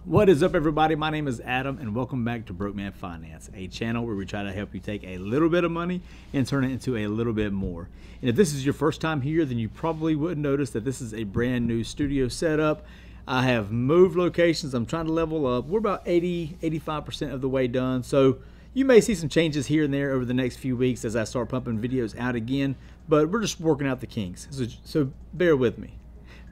What is up, everybody? My name is Adam and welcome back to Broke Man Finance, a channel where we try to help you take a little bit of money and turn it into a little bit more. And if this is your first time here, then you probably wouldn't notice that this is a brand new studio setup. I have moved locations. I'm trying to level up. We're about 85% of the way done. So you may see some changes here and there over the next few weeks as I start pumping videos out again, but we're just working out the kinks. So bear with me.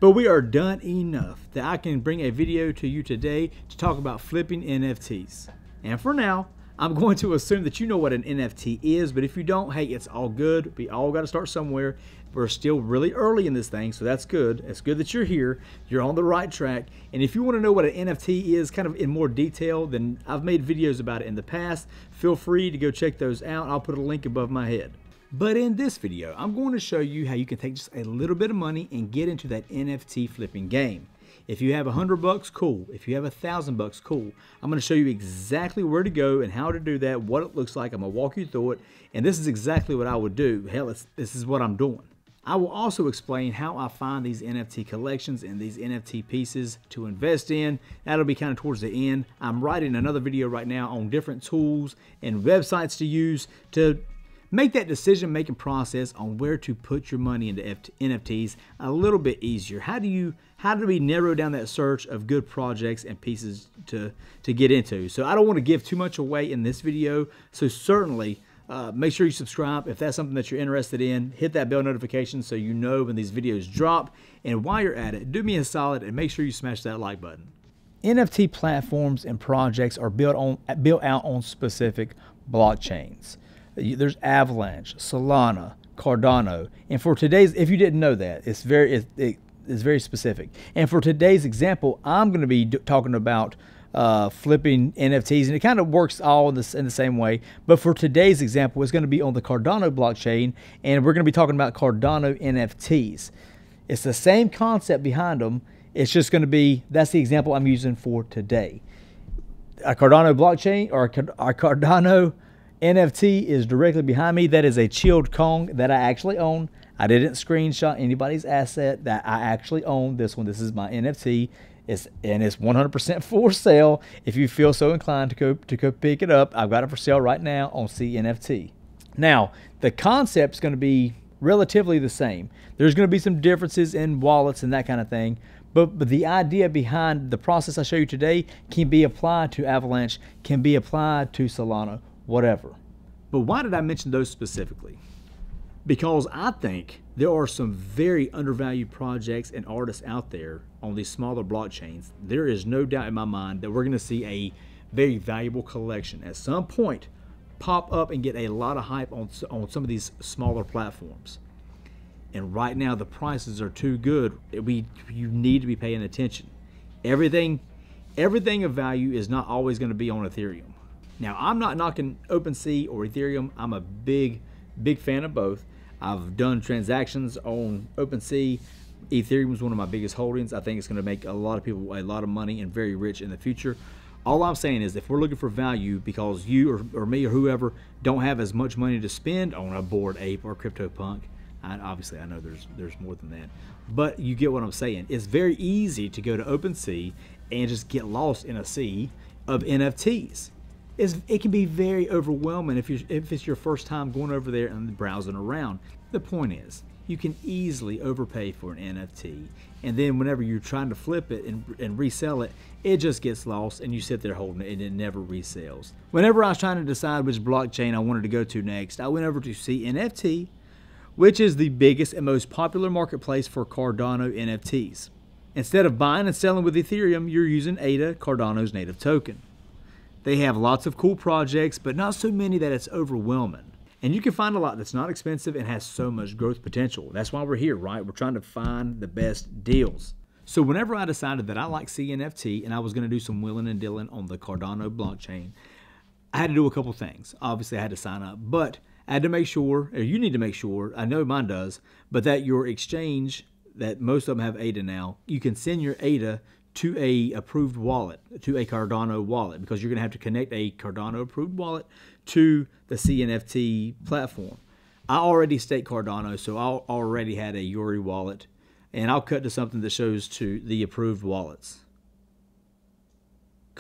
But we are done enough that I can bring a video to you today to talk about flipping NFTs. And for now, I'm going to assume that you know what an NFT is, but if you don't, hey, it's all good. We all got to start somewhere. We're still really early in this thing, so that's good. It's good that you're here. You're on the right track. And if you want to know what an NFT is kind of in more detail, then I've made videos about it in the past. Feel free to go check those out. I'll put a link above my head. But in this video, I'm going to show you how you can take just a little bit of money and get into that NFT flipping game. If you have $100, cool. If you have $1,000, cool. I'm going to show you exactly where to go and how to do that, what it looks like. I'm going to walk you through it, and this is exactly what I would do. Hell, this is what I'm doing. I will also explain how I find these NFT collections and these NFT pieces to invest in. That'll be kind of towards the end. I'm writing another video right now on different tools and websites to use to make that decision-making process on where to put your money into NFTs a little bit easier. How do we narrow down that search of good projects and pieces to get into? So I don't want to give too much away in this video. So certainly make sure you subscribe if that's something that you're interested in. Hit that bell notification so you know when these videos drop. And while you're at it, do me a solid and make sure you smash that like button. NFT platforms and projects are built out on specific blockchains. There's Avalanche, Solana, Cardano, and for today's, if you didn't know that, it's very specific. And for today's example, I'm going to be talking about flipping NFTs, and it kind of works all in the same way. But for today's example, it's going to be on the Cardano blockchain, and we're going to be talking about Cardano NFTs. It's the same concept behind them. It's just going to be, that's the example I'm using for today. A Cardano blockchain or a Cardano NFT is directly behind me. That is a chilled Kong that I actually own. I didn't screenshot anybody's asset. That I actually own this one. This is my NFT. It's 100% for sale. If you feel so inclined to go pick it up, I've got it for sale right now on CNFT. Now, the concept's going to be relatively the same. There's going to be some differences in wallets and that kind of thing. But the idea behind the process I show you today can be applied to Avalanche, can be applied to Solana, whatever. But why did I mention those specifically? Because I think there are some very undervalued projects and artists out there on these smaller blockchains. There is no doubt in my mind that we're going to see a very valuable collection at some point pop up and get a lot of hype on some of these smaller platforms. And right now the prices are too good. You need to be paying attention. Everything of value is not always going to be on Ethereum. Now, I'm not knocking OpenSea or Ethereum. I'm a big fan of both. I've done transactions on OpenSea. Ethereum is one of my biggest holdings. I think it's going to make a lot of people a lot of money and very rich in the future. All I'm saying is if we're looking for value because you or me or whoever don't have as much money to spend on a Bored Ape or CryptoPunk, obviously I know there's more than that, but you get what I'm saying. It's very easy to go to OpenSea and just get lost in a sea of NFTs. It can be very overwhelming if it's your first time going over there and browsing around. The point is, you can easily overpay for an NFT, and then whenever you're trying to flip it and resell it, it just gets lost and you sit there holding it and it never resells. Whenever I was trying to decide which blockchain I wanted to go to next, I went over to CNFT, which is the biggest and most popular marketplace for Cardano NFTs. Instead of buying and selling with Ethereum, you're using ADA, Cardano's native token. They have lots of cool projects, but not so many that it's overwhelming. And you can find a lot that's not expensive and has so much growth potential. That's why we're here, right? We're trying to find the best deals. So whenever I decided that I like CNFT and I was going to do some wheeling and dealing on the Cardano blockchain, I had to do a couple things. Obviously, I had to sign up, but I had to make sure, or you need to make sure, I know mine does, but that your exchange, that most of them have ADA now, you can send your ADA to a approved wallet, to a Cardano wallet, because you're going to have to connect a Cardano approved wallet to the CNFT platform. I already staked Cardano, so I already had a Yuri wallet, and I'll cut to something that shows to the approved wallets.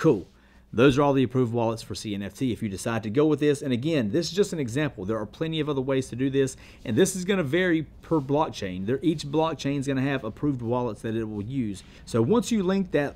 Cool. Those are all the approved wallets for CNFT if you decide to go with this. And again, this is just an example. There are plenty of other ways to do this, and this is going to vary per blockchain. Each blockchain is going to have approved wallets that it will use. So once you link that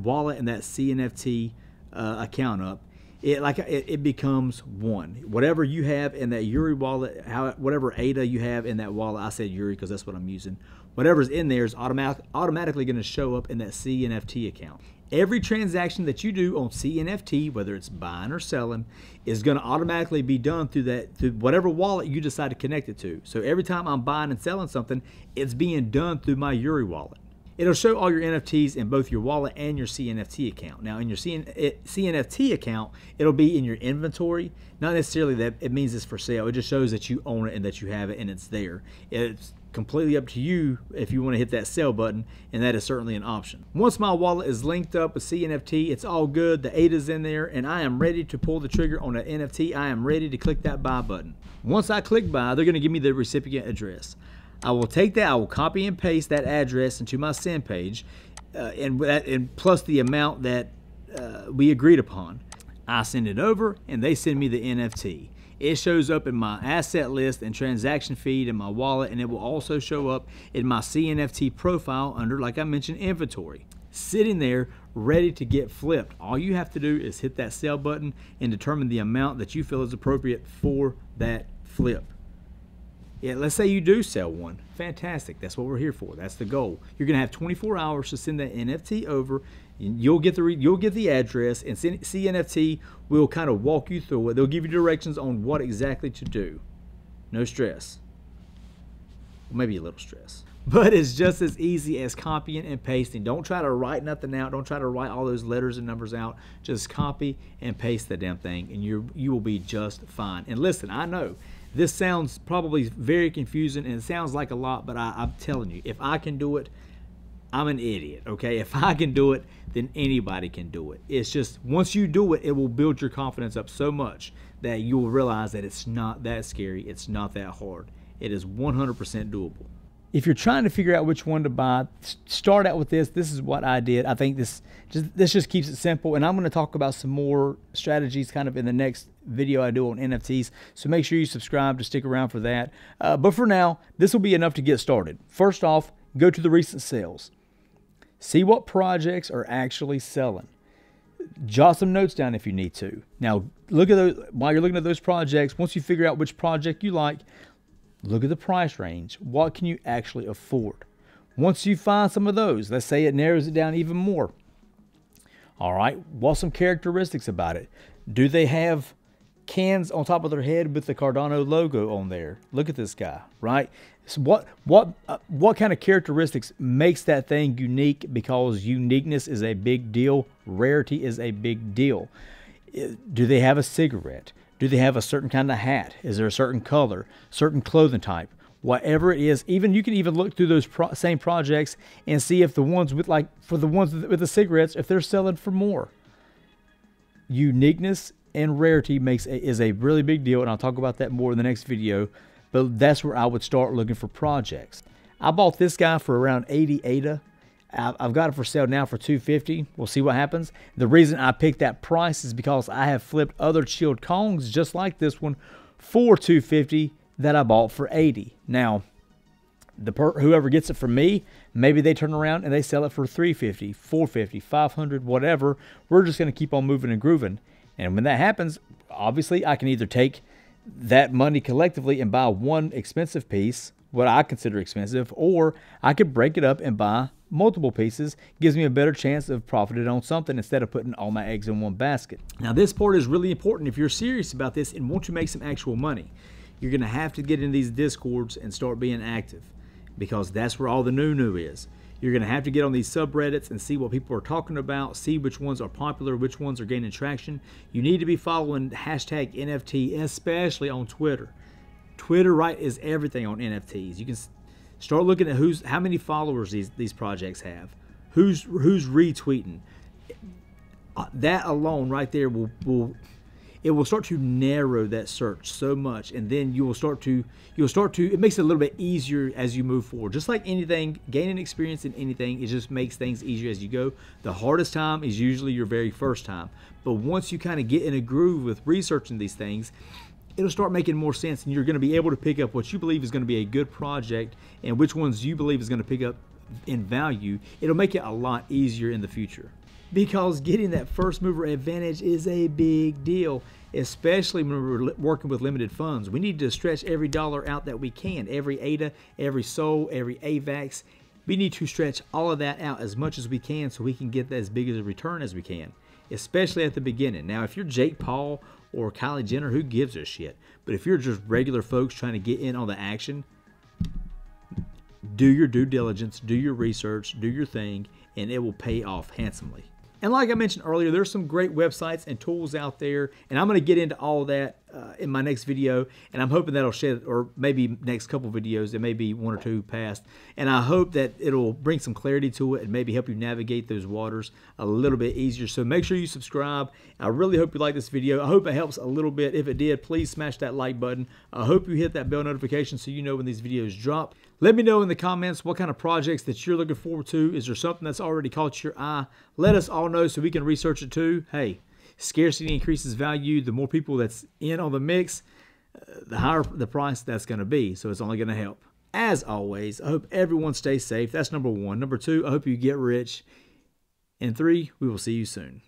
wallet and that CNFT account up, it becomes one. Whatever you have in that Yuri wallet, whatever ADA you have in that wallet, I said Yuri because that's what I'm using. Whatever's in there is automatically going to show up in that CNFT account. Every transaction that you do on CNFT, whether it's buying or selling, is going to automatically be done through whatever wallet you decide to connect it to. So every time I'm buying and selling something, it's being done through my Yuri wallet. It'll show all your NFTs in both your wallet and your CNFT account. Now, in your CNFT account, it'll be in your inventory. Not necessarily that it means it's for sale. It just shows that you own it and that you have it and it's there. It's completely up to you if you want to hit that sell button, and that is certainly an option. Once my wallet is linked up with CNFT, it's all good. The ADA's in there, and I am ready to pull the trigger on that NFT. I am ready to click that buy button. Once I click buy, they're going to give me the recipient address. I will take that, I will copy and paste that address into my send page, and plus the amount that we agreed upon. I send it over, and they send me the NFT. It shows up in my asset list and transaction feed in my wallet, and it will also show up in my CNFT profile under, like I mentioned, inventory. Sitting there ready to get flipped. All you have to do is hit that sell button and determine the amount that you feel is appropriate for that flip. Yeah, let's say you do sell one. Fantastic. That's what we're here for. That's the goal. You're going to have 24 hours to send that NFT over. You'll get the address, and CNFT will kind of walk you through it. They'll give you directions on what exactly to do. No stress. Well, maybe a little stress. But it's just as easy as copying and pasting. Don't try to write nothing out. Don't try to write all those letters and numbers out. Just copy and paste the damn thing, and you will be just fine. And listen, I know this sounds probably very confusing, and it sounds like a lot, but I'm telling you, if I can do it, I'm an idiot, okay? If I can do it, then anybody can do it. It's just, once you do it, it will build your confidence up so much that you will realize that it's not that scary, it's not that hard. It is 100% doable. If you're trying to figure out which one to buy, start out with this. This is what I did. I think this just keeps it simple, and I'm going to talk about some more strategies kind of in the next video I do on NFTs, so make sure you subscribe to stick around for that. But for now, this will be enough to get started. First off, go to the recent sales. See what projects are actually selling. Jot some notes down if you need to. Now, look at those while you're looking at those projects. Once you figure out which project you like, look at the price range. What can you actually afford? Once you find some of those, let's say it narrows it down even more. All right, what's some characteristics about it? Do they have cans on top of their head with the Cardano logo on there? Look at this guy, right? So what kind of characteristics makes that thing unique? Because uniqueness is a big deal. Rarity is a big deal. Do they have a cigarette? Do they have a certain kind of hat? Is there a certain color, certain clothing type? Whatever it is, you can even look through those same projects and see if the ones with, like, for the ones with the cigarettes, if they're selling for more. Uniqueness and rarity is a really big deal, and I'll talk about that more in the next video. But that's where I would start looking for projects. I bought this guy for around 80 ADA. I've got it for sale now for 250. We'll see what happens. The reason I picked that price is because I have flipped other chilled Kongs just like this one for 250 that I bought for 80. Now, whoever gets it from me, maybe they turn around and they sell it for 350, 450, 500, whatever. We're just going to keep on moving and grooving. And when that happens, obviously I can either take that money collectively and buy one expensive piece, what I consider expensive, or I could break it up and buy multiple pieces. Gives me a better chance of profiting on something instead of putting all my eggs in one basket. Now, this part is really important if you're serious about this and want to make some actual money. You're going to have to get in these discords and start being active, because that's where all the new is. You're going to have to get on these subreddits and see what people are talking about, see which ones are popular, which ones are gaining traction. You need to be following hashtag NFT, especially on Twitter. Twitter, right, is everything on NFTs. You can start looking at how many followers these projects have, who's retweeting. That alone right there will it will start to narrow that search so much, and then you'll start to, it makes it a little bit easier as you move forward. Just like anything, gaining experience in anything, it just makes things easier as you go. The hardest time is usually your very first time, but once you kind of get in a groove with researching these things, it'll start making more sense, and you're going to be able to pick up what you believe is going to be a good project and which ones you believe is going to pick up in value. It'll make it a lot easier in the future, because getting that first mover advantage is a big deal, especially when we're working with limited funds. We need to stretch every dollar out that we can, every ADA, every SOL, every AVAX. We need to stretch all of that out as much as we can so we can get as big as a return as we can, especially at the beginning. Now, if you're Jake Paul or Kylie Jenner, who gives a shit? But if you're just regular folks trying to get in on the action, do your due diligence, do your research, do your thing, and it will pay off handsomely. And like I mentioned earlier, there's some great websites and tools out there, and I'm going to get into all that in my next video, and I'm hoping that'll shed, or maybe next couple videos, there may be one or two past, and I hope that it'll bring some clarity to it and maybe help you navigate those waters a little bit easier. So make sure you subscribe. I really hope you like this video. I hope it helps a little bit. If it did, please smash that like button. I hope you hit that bell notification so you know when these videos drop. Let me know in the comments what kind of projects that you're looking forward to. Is there something that's already caught your eye? Let us all know so we can research it too. Hey, scarcity increases value. The more people that's in on the mix, the higher the price that's going to be. So it's only going to help. As always, I hope everyone stays safe. That's number one. Number two, I hope you get rich. And three, we will see you soon.